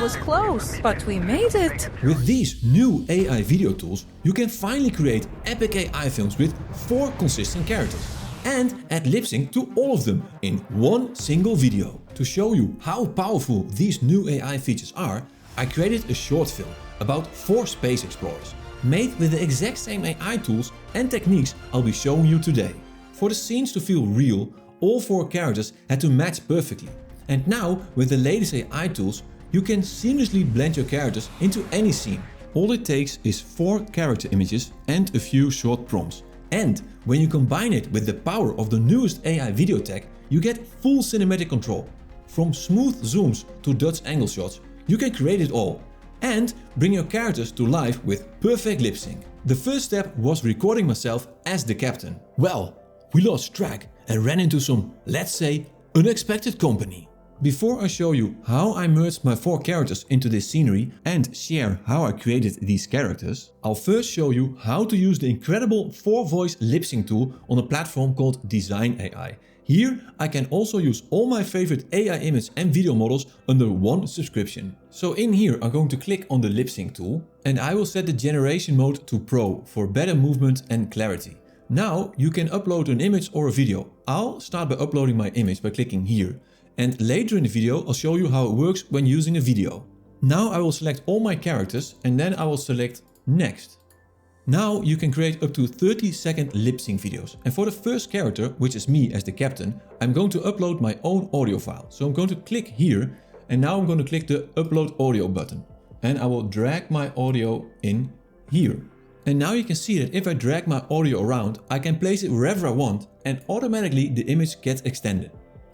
was close, but we made it. With these new AI video tools, you can finally create epic AI films with 4 consistent characters and add lip sync to all of them in one single video. To show you how powerful these new AI features are, I created a short film about 4 space explorers, made with the exact same AI tools and techniques I'll be showing you today. For the scenes to feel real, all 4 characters had to match perfectly. And now, with the latest AI tools, you can seamlessly blend your characters into any scene. All it takes is 4 character images and a few short prompts. And when you combine it with the power of the newest AI video tech, you get full cinematic control. From smooth zooms to Dutch angle shots, you can create it all. And bring your characters to life with perfect lip sync. The first step was recording myself as the captain. Well, we lost track and ran into some, let's say, unexpected company. Before I show you how I merged my 4 characters into this scenery and share how I created these characters, I'll first show you how to use the incredible 4-voice lip sync tool on a platform called Design AI. Here I can also use all my favorite AI image and video models under one subscription. So in here I'm going to click on the lip sync tool and I will set the generation mode to Pro for better movement and clarity. Now you can upload an image or a video. I'll start by uploading my image by clicking here. And later in the video I'll show you how it works when using a video. Now I will select all my characters and then I will select Next. Now you can create up to 30-second lip sync videos. And for the first character, which is me as the captain, I'm going to upload my own audio file. So I'm going to click here and now I'm going to click the Upload Audio button. And I will drag my audio in here. And now you can see that if I drag my audio around, I can place it wherever I want and automatically the image gets extended.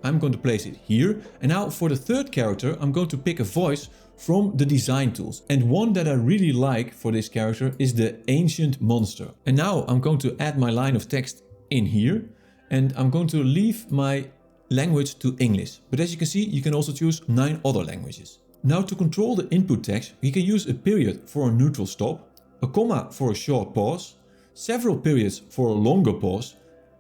I'm going to place it here. And now for the third character, I'm going to pick a voice from the design tools. And one that I really like for this character is the Ancient Monster. And now I'm going to add my line of text in here. And I'm going to leave my language to English. But as you can see, you can also choose 9 other languages. Now to control the input text, we can use a period for a neutral stop, a comma for a short pause, several periods for a longer pause,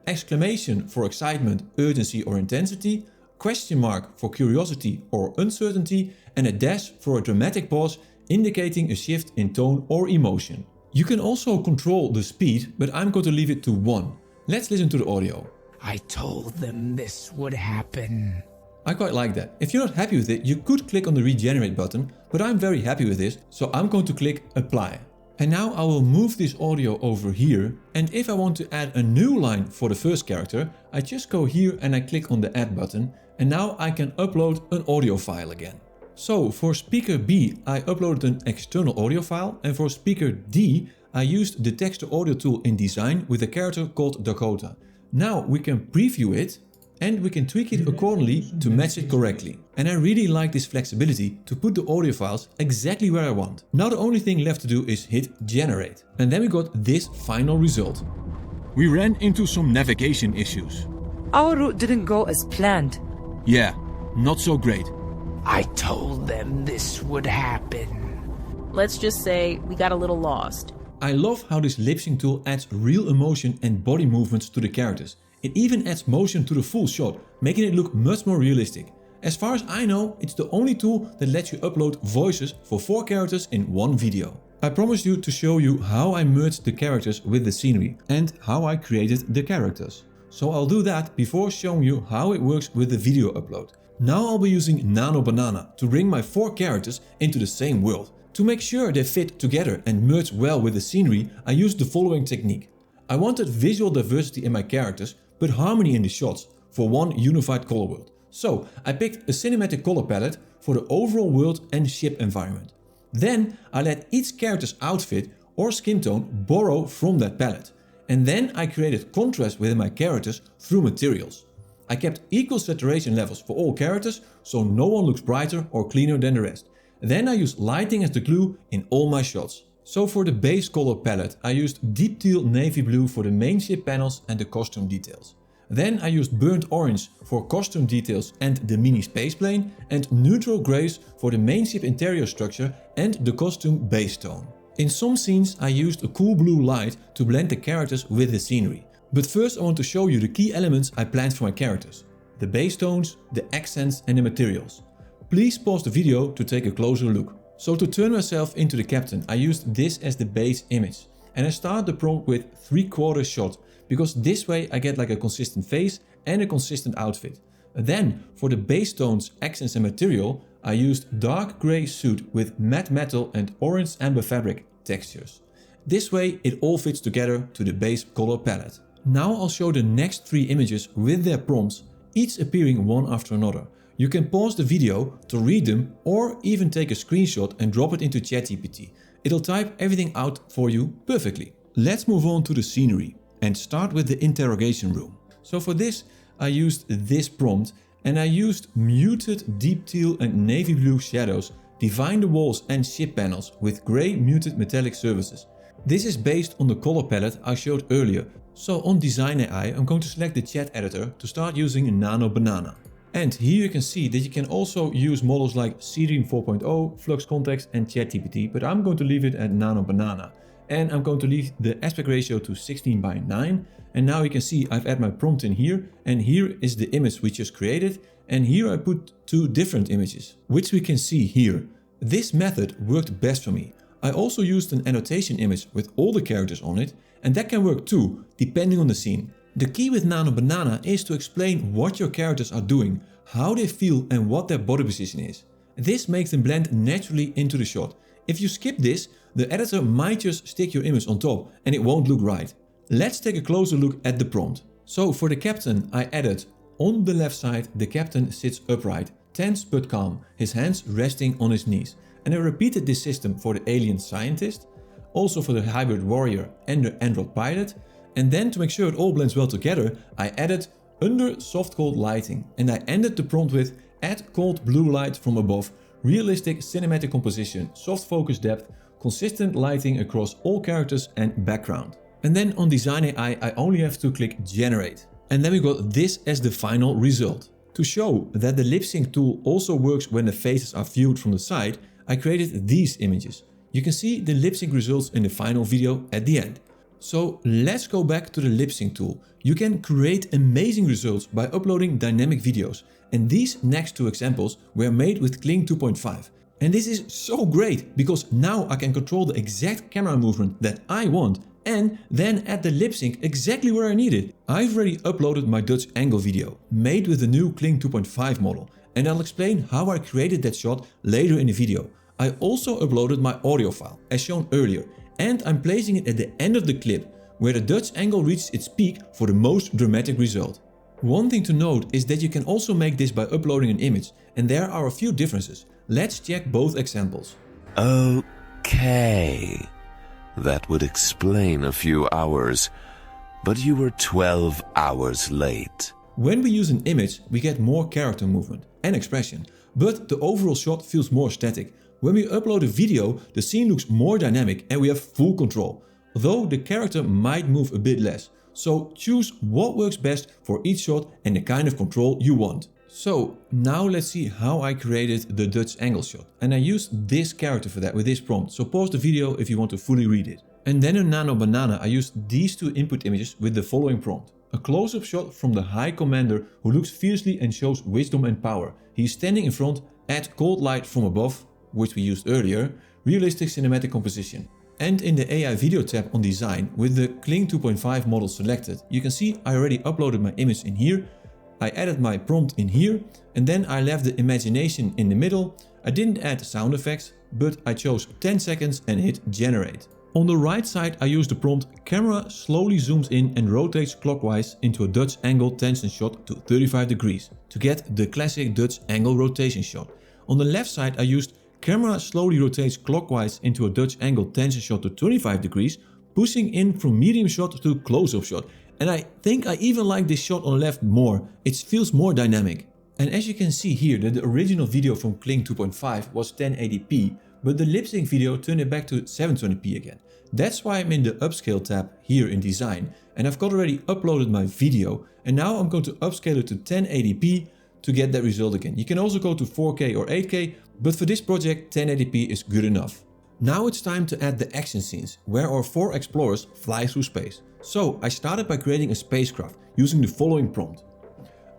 exclamation for excitement, urgency or intensity, question mark for curiosity or uncertainty, and a dash for a dramatic pause indicating a shift in tone or emotion. You can also control the speed, but I'm going to leave it to 1. Let's listen to the audio. I told them this would happen. I quite like that. If you're not happy with it, you could click on the regenerate button, but I'm very happy with this, so I'm going to click apply. And now I will move this audio over here, and if I want to add a new line for the first character, I just go here and I click on the add button, and now I can upload an audio file again. So for speaker B, I uploaded an external audio file, and for speaker D, I used the text to audio tool in design with a character called Dakota. Now we can preview it and we can tweak it accordingly to match it correctly. And I really like this flexibility to put the audio files exactly where I want. Now the only thing left to do is hit generate. And then we got this final result. We ran into some navigation issues. Our route didn't go as planned. Yeah, not so great. I told them this would happen. Let's just say we got a little lost. I love how this lip sync tool adds real emotion and body movements to the characters. It even adds motion to the full shot, making it look much more realistic. As far as I know, it's the only tool that lets you upload voices for 4 characters in one video. I promised you to show you how I merged the characters with the scenery and how I created the characters. So I'll do that before showing you how it works with the video upload. Now I'll be using Nano Banana to bring my 4 characters into the same world. To make sure they fit together and merge well with the scenery, I used the following technique. I wanted visual diversity in my characters, but harmony in the shots for one unified color world. So I picked a cinematic color palette for the overall world and ship environment. Then I let each character's outfit or skin tone borrow from that palette. And then I created contrast within my characters through materials. I kept equal saturation levels for all characters, so no one looks brighter or cleaner than the rest. Then I used lighting as the glue in all my shots. So for the base color palette, I used deep teal navy blue for the main ship panels and the costume details. Then I used burnt orange for costume details and the mini spaceplane, and neutral grays for the main ship interior structure and the costume base tone. In some scenes I used a cool blue light to blend the characters with the scenery. But first I want to show you the key elements I planned for my characters. The base tones, the accents and the materials. Please pause the video to take a closer look. So to turn myself into the captain, I used this as the base image. And I start the prompt with 3/4 shot, because this way I get like a consistent face and a consistent outfit. Then for the base tones, accents and material, I used dark grey suit with matte metal and orange amber fabric textures. This way it all fits together to the base color palette. Now I'll show the next 3 images with their prompts, each appearing one after another. You can pause the video to read them or even take a screenshot and drop it into ChatGPT. It'll type everything out for you perfectly. Let's move on to the scenery and start with the interrogation room. So for this I used this prompt and I used muted deep teal and navy blue shadows, define the walls and ship panels with grey muted metallic surfaces. This is based on the color palette I showed earlier. So on Design AI I'm going to select the chat editor to start using Nano Banana. And here you can see that you can also use models like Cdream 4.0, Flux Context and ChatGPT, but I'm going to leave it at Nano Banana. And I'm going to leave the aspect ratio to 16:9. And now you can see I've added my prompt in here, and here is the image we just created. And here I put 2 different images, which we can see here. This method worked best for me. I also used an annotation image with all the characters on it, and that can work too, depending on the scene. The key with Nano Banana is to explain what your characters are doing, how they feel and what their body position is. This makes them blend naturally into the shot. If you skip this, the editor might just stick your image on top and it won't look right. Let's take a closer look at the prompt. So for the captain I added, on the left side the captain sits upright, tense but calm, his hands resting on his knees. And I repeated this system for the alien scientist, also for the hybrid warrior and the android pilot. And then to make sure it all blends well together, I added under soft cold lighting, and I ended the prompt with add cold blue light from above, realistic cinematic composition, soft focus depth, consistent lighting across all characters and background. And then on Design AI I only have to click generate. And then we got this as the final result. To show that the lip sync tool also works when the faces are viewed from the side, I created these images. You can see the lip sync results in the final video at the end. So let's go back to the lip sync tool. You can create amazing results by uploading dynamic videos. And these next 2 examples were made with Kling 2.5. And this is so great because now I can control the exact camera movement that I want and then add the lip sync exactly where I need it. I've already uploaded my Dutch angle video made with the new Kling 2.5 model, and I'll explain how I created that shot later in the video. I also uploaded my audio file as shown earlier, and I'm placing it at the end of the clip where the Dutch angle reaches its peak for the most dramatic result. One thing to note is that you can also make this by uploading an image, and there are a few differences. Let's check both examples. Okay, that would explain a few hours, but you were 12 hours late. When we use an image, we get more character movement and expression, but the overall shot feels more static. When we upload a video, the scene looks more dynamic and we have full control, though the character might move a bit less. So choose what works best for each shot and the kind of control you want. So now let's see how I created the Dutch angle shot. And I used this character for that with this prompt, so pause the video if you want to fully read it. And then in Nano Banana I used these 2 input images with the following prompt. A close-up shot from the High Commander who looks fiercely and shows wisdom and power. He is standing in front, add cold light from above, which we used earlier, realistic cinematic composition. And in the AI video tab on design with the Kling 2.5 model selected, you can see I already uploaded my image in here. I added my prompt in here and then I left the imagination in the middle. I didn't add sound effects, but I chose 10 seconds and hit generate. On the right side I used the prompt camera slowly zooms in and rotates clockwise into a Dutch angle tension shot to 35 degrees to get the classic Dutch angle rotation shot. On the left side I used camera slowly rotates clockwise into a Dutch angle tension shot to 25 degrees, pushing in from medium shot to close-up shot. And I think I even like this shot on the left more, it feels more dynamic. And as you can see here that the original video from Kling 2.5 was 1080p, but the lip sync video turned it back to 720p again. That's why I'm in the upscale tab here in design, and I've got already uploaded my video, and now I'm going to upscale it to 1080p to get that result again. You can also go to 4K or 8K, but for this project 1080p is good enough. Now it's time to add the action scenes, where our 4 explorers fly through space. So I started by creating a spacecraft using the following prompt.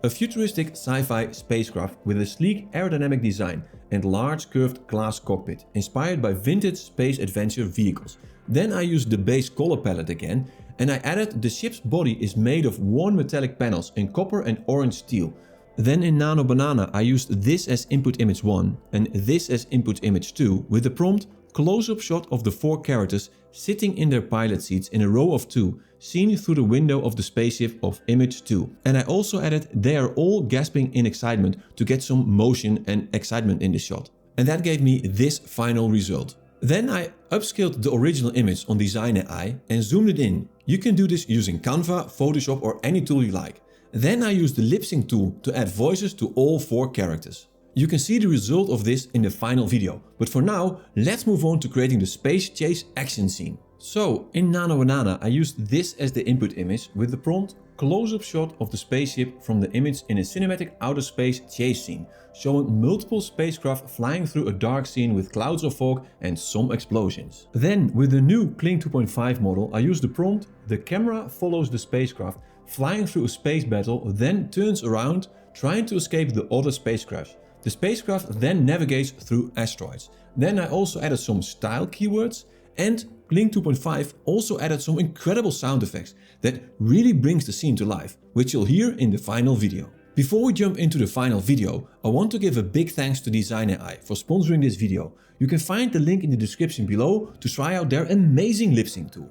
a futuristic sci-fi spacecraft with a sleek aerodynamic design and large curved glass cockpit, inspired by vintage space adventure vehicles. Then I used the base color palette again, and I added the ship's body is made of worn metallic panels in copper and orange steel. Then in Nano Banana I used this as input image 1 and this as input image 2 with the prompt close-up shot of the 4 characters sitting in their pilot seats in a row of 2, seen through the window of the spaceship of image 2. And I also added they are all gasping in excitement to get some motion and excitement in the shot. And that gave me this final result. Then I upscaled the original image on Design AI and zoomed it in. You can do this using Canva, Photoshop or any tool you like. Then I used the lip sync tool to add voices to all 4 characters. You can see the result of this in the final video, but for now, let's move on to creating the space chase action scene. So, in Nano Banana I used this as the input image with the prompt close-up shot of the spaceship from the image in a cinematic outer space chase scene, showing multiple spacecraft flying through a dark scene with clouds of fog and some explosions. Then, with the new Kling 2.5 model, I used the prompt the camera follows the spacecraft flying through a space battle, then turns around, trying to escape the other spacecraft. The spacecraft then navigates through asteroids. Then I also added some style keywords, and Kling 2.5 also added some incredible sound effects that really brings the scene to life, which you'll hear in the final video. Before we jump into the final video, I want to give a big thanks to Design AI for sponsoring this video. You can find the link in the description below to try out their amazing lip sync tool.